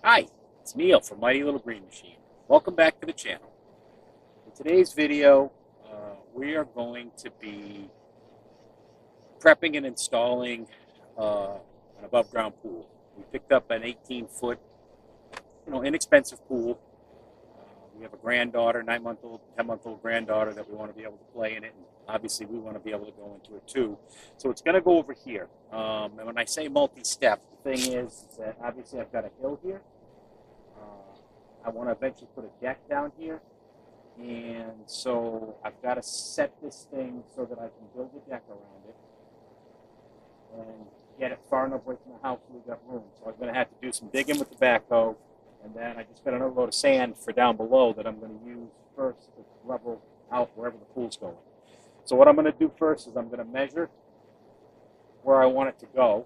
Hi, it's Neil from Mighty Little Green Machine. Welcome back to the channel. In today's video, we are going to be prepping and installing an above-ground pool. We picked up an 18-foot, inexpensive pool. We have a granddaughter, 9-month-old, 10-month-old granddaughter that we want to be able to play in it, and obviously we want to be able to go into it too. So it's going to go over here. And when I say multi-step, the thing is that obviously I've got a hill here. I want to eventually put a deck down here, and so I've got to set this thing so that I can build a deck around it and get it far enough away from the house so we've got room. So I'm going to have to do some digging with the backhoe, and then I just got another load of sand for down below that I'm going to use first to level out wherever the pool's going. So what I'm going to do first is I'm going to measure where I want it to go.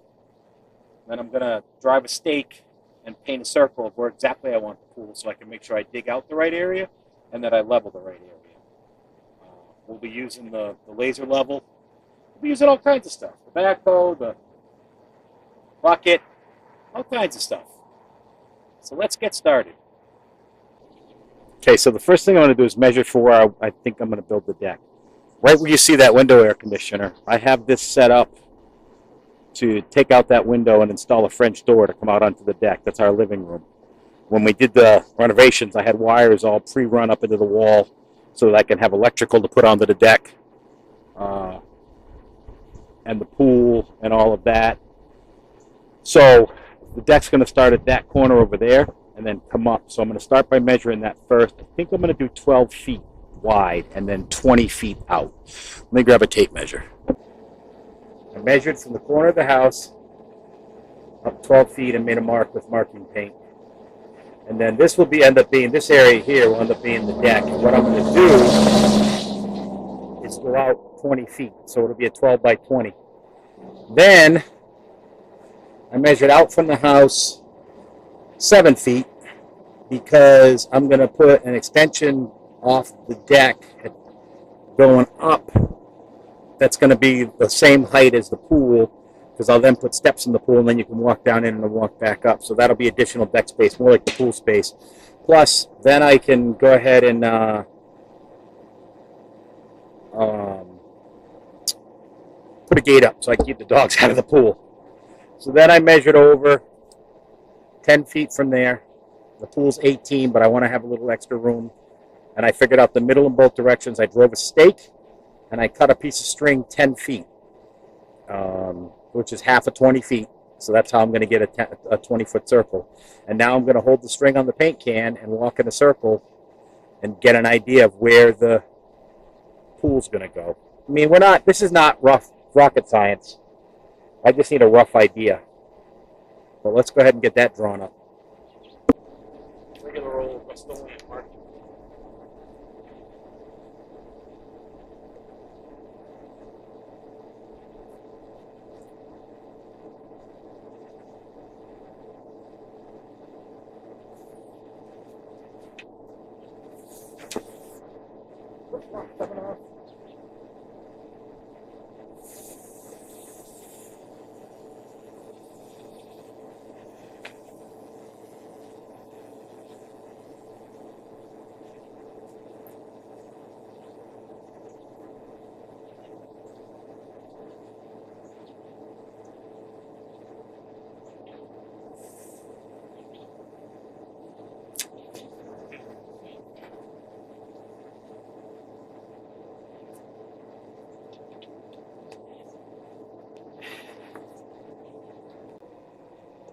Then I'm going to drive a stake and paint a circle of where exactly I want the pool so I can make sure I dig out the right area and that I level the right area. We'll be using the laser level. We'll be using all kinds of stuff. The backhoe, the bucket, all kinds of stuff. So let's get started. Okay, so the first thing I'm going to do is measure for where I think I'm going to build the deck. Right where you see that window air conditioner, I have this set up to take out that window and install a French door to come out onto the deck. That's our living room. When we did the renovations, I had wires all pre-run up into the wall so that I can have electrical to put onto the deck and the pool and all of that. So the deck's going to start at that corner over there and then come up. So I'm going to start by measuring that first. I think I'm going to do 12 feet wide and then 20 feet out. Let me grab a tape measure. I measured from the corner of the house up 12 feet and made a mark with marking paint. And then this will end up being, this area here will end up being the deck. And what I'm going to do is go out 20 feet. So it'll be a 12 by 20. Then I measured out from the house 7 feet because I'm going to put an extension off the deck going up. That's going to be the same height as the pool, because I'll then put steps in the pool, and then you can walk down in and walk back up. So that'll be additional deck space, more like the pool space. Plus, then I can go ahead and put a gate up so I can keep the dogs out of the pool. So then I measured over 10 feet from there. The pool's 18, but I want to have a little extra room. And I figured out the middle in both directions. I drove a stake, and I cut a piece of string 10 feet, which is half of 20 feet. So that's how I'm going to get a 20-foot circle. And now I'm going to hold the string on the paint can and walk in a circle and get an idea of where the pool's going to go. I mean, this is not rocket science. I just need a rough idea. But let's go ahead and get that drawn up. Regular old Westonian marking.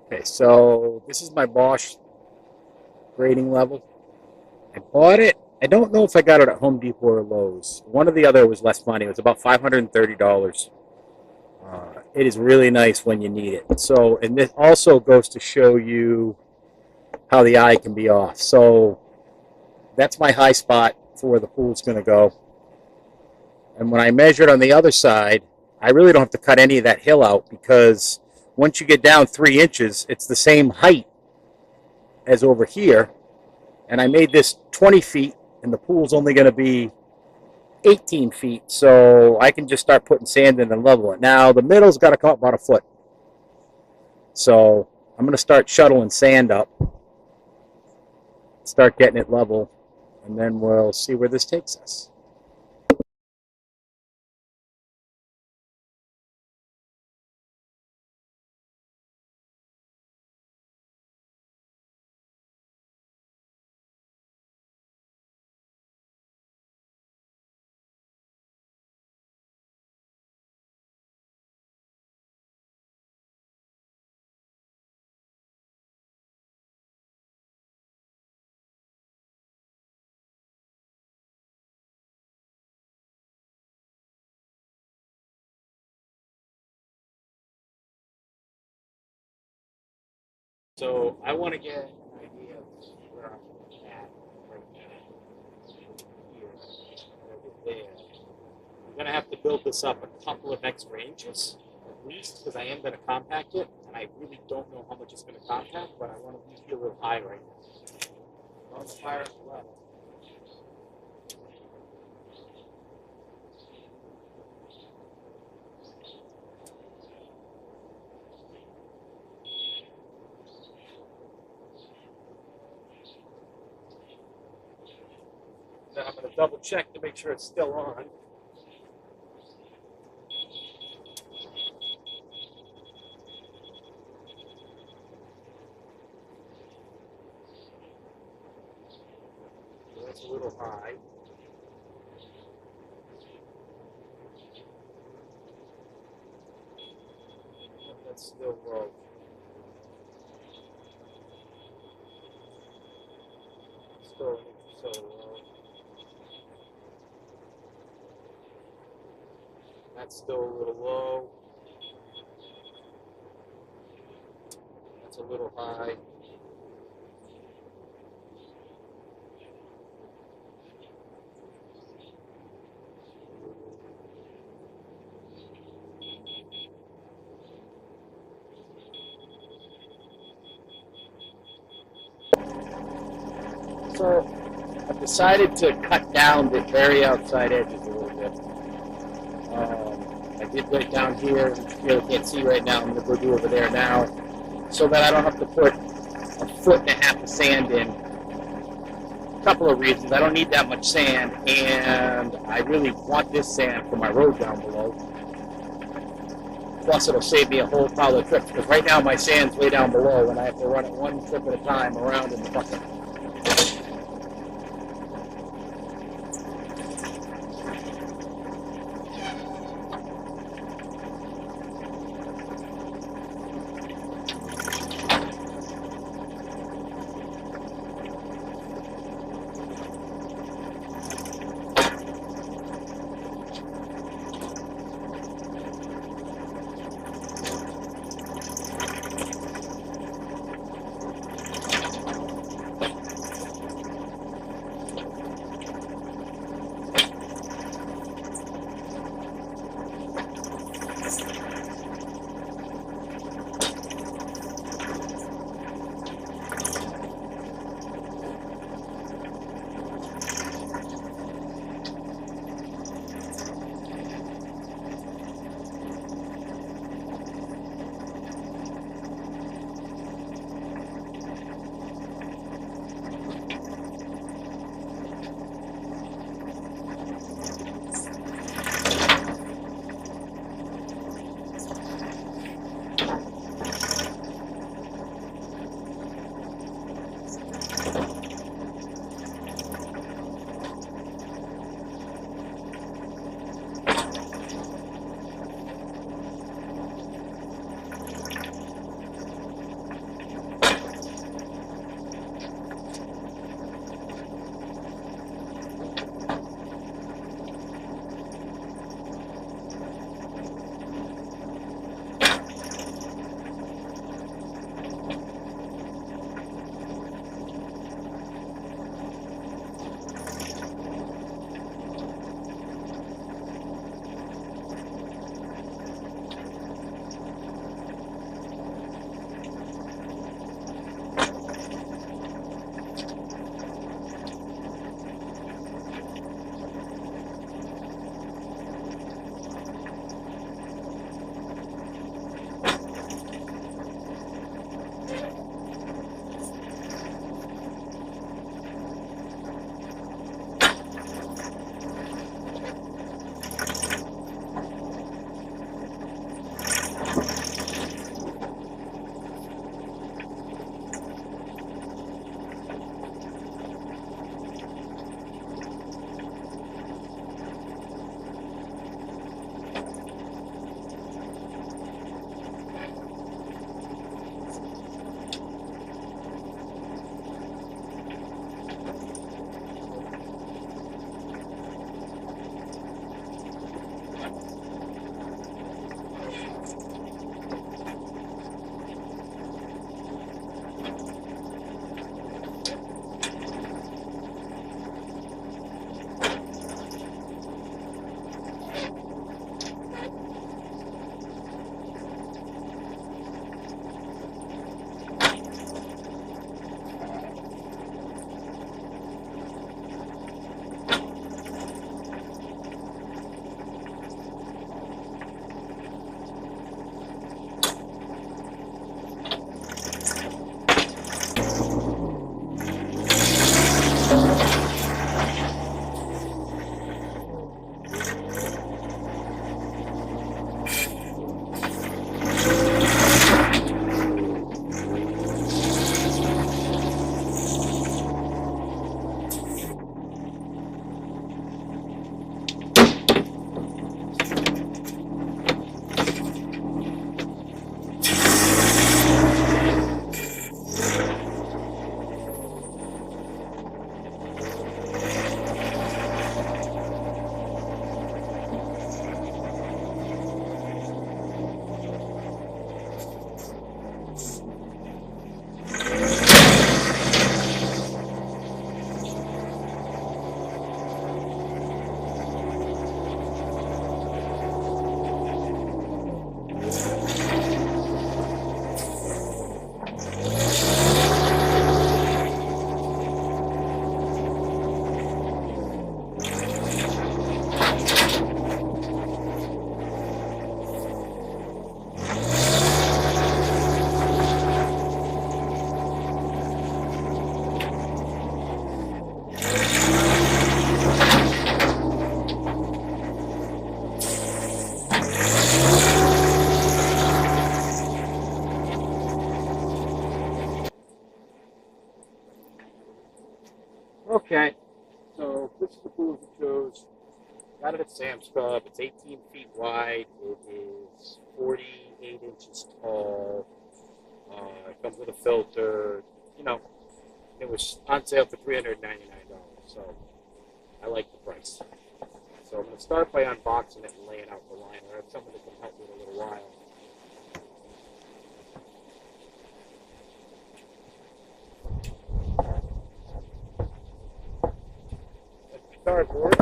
Okay, so this is my Bosch grading level. I bought it. I don't know if I got it at Home Depot or Lowe's. One or the other was less money. It was about $530. It is really nice when you need it. So, and this also goes to show you how the eye can be off. So that's my high spot for where the pool's going to go. And when I measured on the other side, I really don't have to cut any of that hill out because once you get down 3 inches, it's the same height as over here. And I made this 20 feet, and the pool's only going to be 18 feet, so I can just start putting sand in and level it. Now, the middle's got to come up about a foot. So I'm going to start shuttling sand up start getting it level, and then we'll see where this takes us. So I want to get an idea of where I'm at right now. Here, over there. I'm going to have to build this up a couple of extra inches, at least, because I am going to compact it, and I really don't know how much it's going to compact, but I want to be a little high right now. On the fire as well. Then I'm going to double check to make sure it's still on. That's a little high. That's still low. Still an inch or so low. That's still a little low. That's a little high. So I've decided to cut down the very outside edges a little bit. I did right down here, which you really can't see right now. I'm going to go do over there now, so that I don't have to put 1.5 feet of sand in. A couple of reasons. I don't need that much sand, and I really want this sand for my road down below. Plus, it'll save me a whole pile of trips, because right now my sand's way down below, and I have to run it one trip at a time around in the bucket. Okay, so this is the pool we chose. Got it at Sam's Club. It's 18 feet wide. It is 48 inches tall. It comes with a filter. You know, it was on sale for $399. So I like the price. So I'm going to start by unboxing it and laying out the line. I have someone that can help me in a little while. That's the cardboard.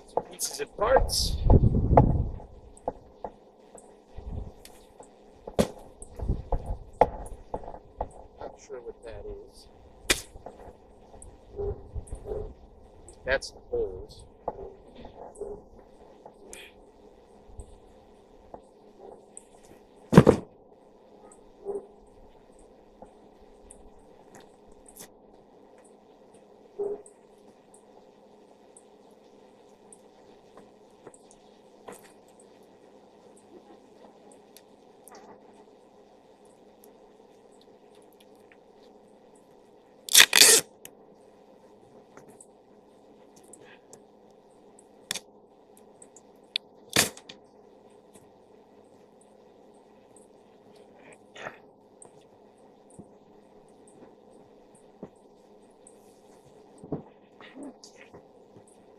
Some pieces and parts. Not sure what that is. That's the holes.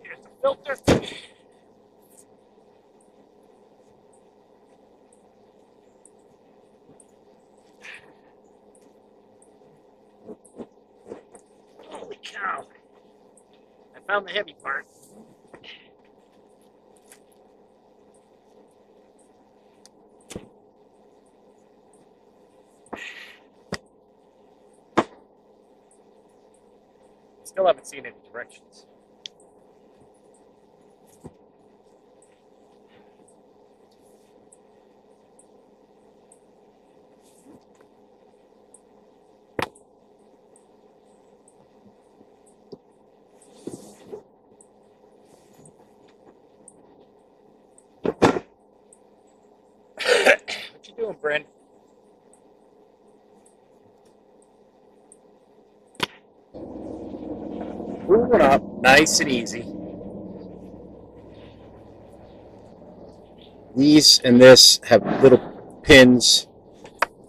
Here's the filter. Holy cow. I found the heavy part. Still haven't seen any directions. What you doing, Brent? Moving up, nice and easy. These and this have little pins,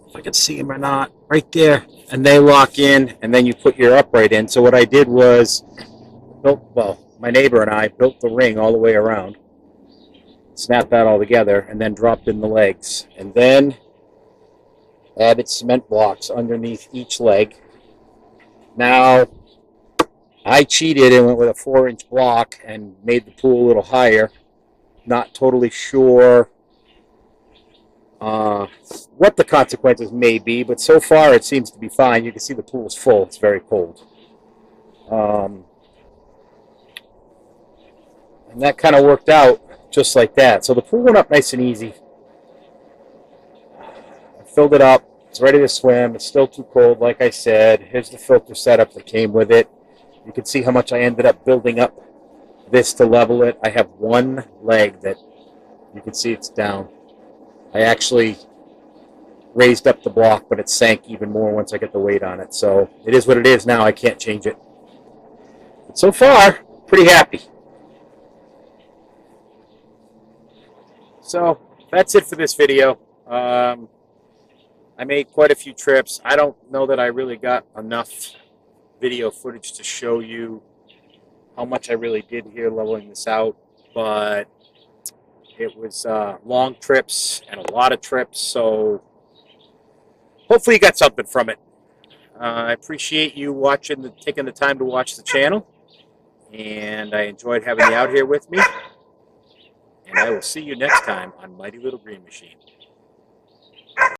if I can see them or not, right there, and they lock in, and then you put your upright in. So what I did was, my neighbor and I built the ring all the way around, snapped that all together, and then dropped in the legs, and then added cement blocks underneath each leg. Now, I cheated and went with a 4-inch block and made the pool a little higher. Not totally sure what the consequences may be, but so far it seems to be fine. You can see the pool is full. It's very cold. And that kind of worked out just like that. So the pool went up nice and easy. I filled it up. It's ready to swim. It's still too cold, like I said. Here's the filter setup that came with it. You can see how much I ended up building up this to level it. I have one leg that you can see it's down. I actually raised up the block, but it sank even more once I get the weight on it. So it is what it is now. I can't change it. But so far, pretty happy. So that's it for this video. I made quite a few trips. I don't know that I really got enough video footage to show you how much I really did here leveling this out, but it was long trips and a lot of trips, so hopefully you got something from it. I appreciate you watching, taking the time to watch the channel, and I enjoyed having you out here with me, and I will see you next time on Mighty Little Green Machine.